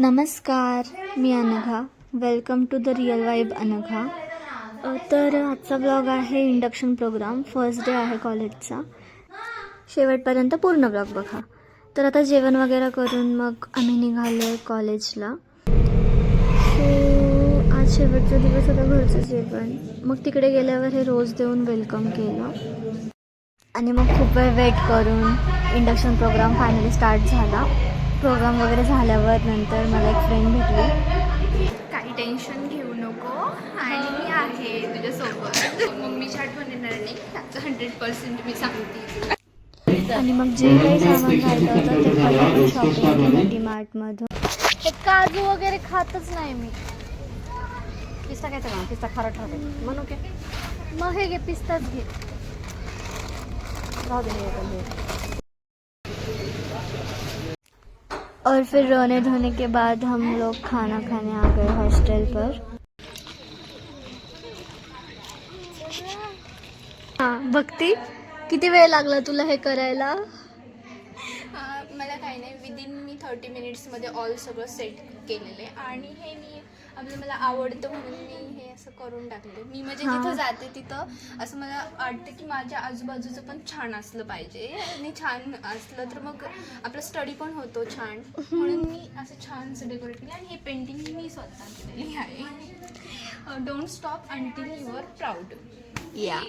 नमस्कार, मी Anagha. Welcome to the real vibe Anagha. तर आजचा ब्लॉग आहे इंडक्शन प्रोग्राम. फर्स्ट डे आहे कॉलेजचा. शेवटपर्यंत पूर्ण ब्लॉग बघा. तर आता जेवण वगैरे करून मग आम्ही निघालो आहे कॉलेजला. सो आज शेवटचा दिवस होता, घरचं जेवण. मग तिकडे गेल्यावर हे रोज देऊन वेलकम केलं आणि मग खूप वेळ वेट करून इंडक्शन प्रोग्राम फायनली स्टार्ट झाला. प्रोग्राम वगैरे झाल्यावर नंतर मला एक फ्रेंड भेटली. काही टेन्शन घेऊ नको आणि मी आहे तुझ्यासोबत. मम्मीची आठवण येणार नाही, त्याचं 100% मी सांगते. आणि मग जे काही सामान राहिलं होतं ते पहिलं शॉपिंग केलं डीमार्टमधून. हे काजू वगैरे खातच नाही मी. पिस्ता घ्यायचा का? पिस्ता खारट राहते म्हणू की. मग हे घे, पिस्ताच घे. राहू दे हे पण हे. और फिर रोने धोने के बाद हम लोग खाना खाने आ गए हॉस्टल पर. हां भक्ती, किती वेळ लागला तुला हे करायला? मला काही नाही, विदिन मी 30 मिनिट्समध्ये ऑल सगळं सेट केलेलं आहे. आणि हे मी मला आवडतं म्हणून मी हे असं करून टाकले. मी म्हणजे जिथं जाते तिथं असं मला वाटतं की माझ्या आजूबाजूचं पण छान असलं पाहिजे. आणि छान असलं तर मग आपला स्टडी पण होतो छान, म्हणून मी असं छानसं डेकोरेट केलं. आणि ही पेंटिंग मी स्वतः केलेली आहे. Don't stop until you are proud. या